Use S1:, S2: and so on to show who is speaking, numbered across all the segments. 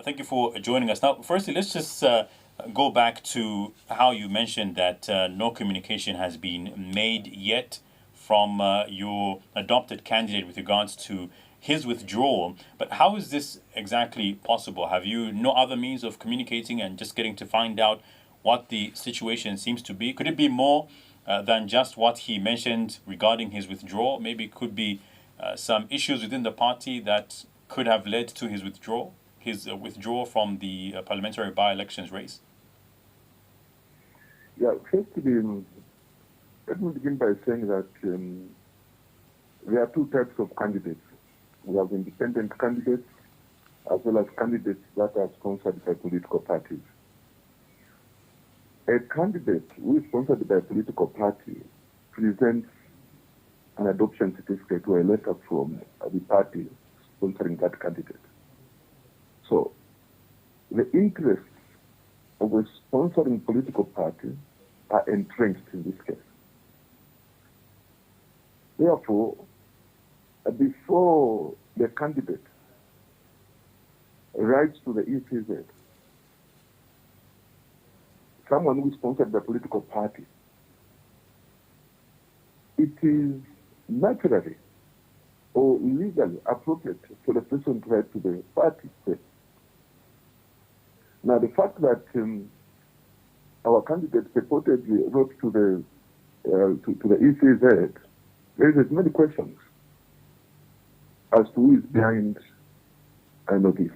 S1: Thank you for joining us. Now, firstly, let's just go back to how you mentioned that no communication has been made yet from your adopted candidate with regards to his withdrawal. But how is this exactly possible? Have you no other means of communicating and just getting to find out what the situation seems to be? Could it be more than just what he mentioned regarding his withdrawal? Maybe it could be some issues within the party that could have led to his withdrawal from the parliamentary by-elections race?
S2: Yeah, firstly, let me begin by saying that there are two types of candidates. We have independent candidates as well as candidates that are sponsored by political parties. A candidate who is sponsored by a political party presents an adoption certificate or a letter from the party sponsoring that candidate. So the interests of a sponsoring political party are entrenched in this case. Therefore, before the candidate writes to the ECZ, someone who is sponsored by a political party, it is naturally or legally appropriate for the person to write to the party first. Now, the fact that our candidate purportedly wrote to the ECZ raises many questions as to who is behind this.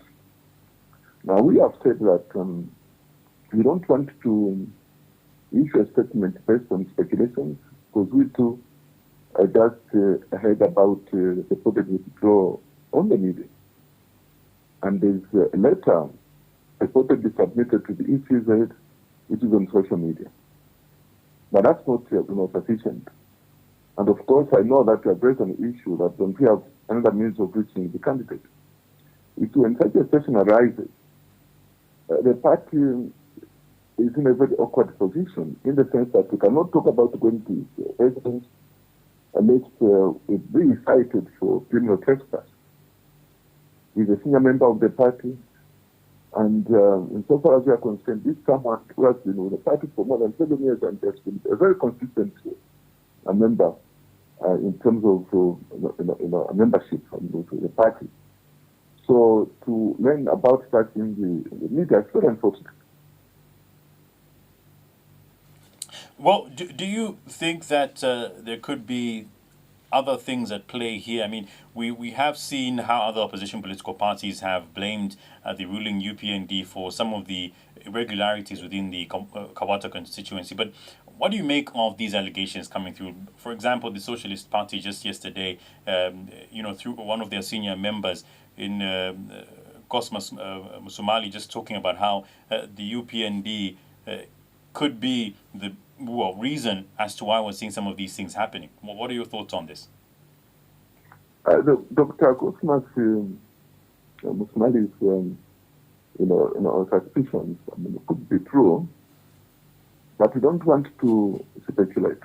S2: Now, we have said that we don't want to issue a statement based on speculations, because we too just heard about the purported withdrawal on the media. And there's a letter reportedly submitted to the ECZ, which is on social media. But that's not sufficient. And of course, I know that we have raised an issue that don't we have another means of reaching the candidate. When such a situation arises, the party is in a very awkward position in the sense that we cannot talk about going to residence unless it being cited for criminal trespass. He's a senior member of the party, and insofar as we are concerned, this someone who has been with the party for more than 7 years and has been a very consistent member in terms of a membership of the party. So to learn about that in the media is very unfortunate.
S1: Well, do you think that there could be other things at play here? I mean, we have seen how other opposition political parties have blamed the ruling UPND for some of the irregularities within the kabwata constituency. But what do you make of these allegations coming through? For example, the Socialist Party just yesterday, through one of their senior members in Cosmas Musumali, just talking about how the UPND could be the reason as to why we're seeing some of these things happening. What are your thoughts on this?
S2: Dr. Cosmas Musumali's suspicions could be true, but we don't want to speculate.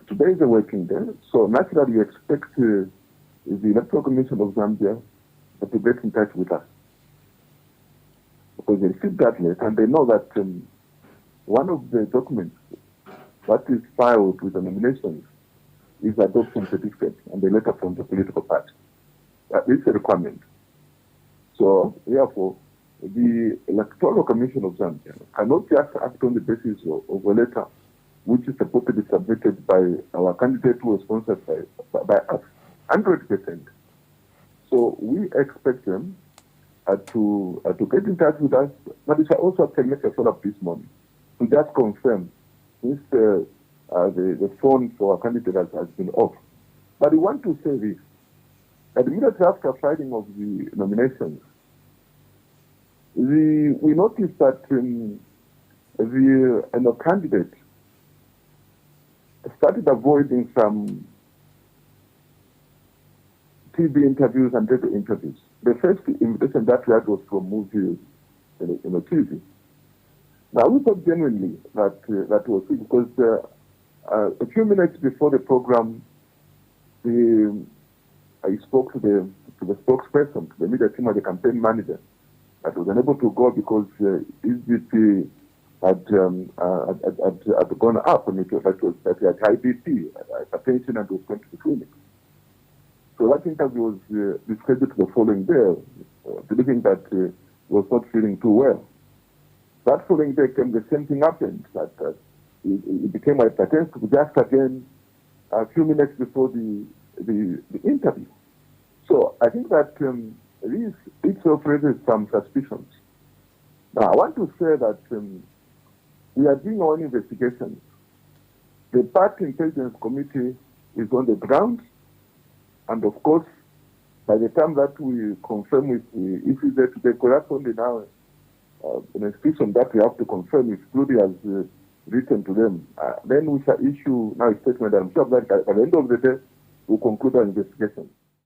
S2: Today is a working day, so naturally you expect the Electoral Commission of Zambia to get in touch with us, because they received that letter and they know that one of the documents that is filed with the nominations is adoption certificate and the letter from the political party. That is a requirement. So, therefore, the Electoral Commission of Zambia cannot just act on the basis of a letter which is supposedly submitted by our candidate who was sponsored by us, 100%. So we expect them to get in touch with us, but we shall also make a follow-up this morning to just confirm if the phone for our candidate has been off. But we want to say this, that immediately after filing of the nominations, we noticed that the candidate started avoiding some TV interviews and radio interviews. The first invitation that we had was from movie TV. Now, we thought genuinely that was it, because a few minutes before the program, I spoke to the to the spokesperson, to the media team, or the campaign manager, that was unable to go because his BP had gone up, and that he had high BP, hypertension, and was going to the clinic. So that interview was rescheduled the following day, believing that he was not feeling too well. That following day came, the same thing happened, that he became hypertensive just again a few minutes before the interview. So I think that this itself raises some suspicions. Now, I want to say that we are doing our own investigations. The Party Intelligence Committee is on the ground, and of course, by the time that we confirm with the issues there today, because that's only now an institution that we have to confirm if Trudy has written to them, then we shall issue now a statement. I'm sure that by the end of the day, we'll conclude our investigation.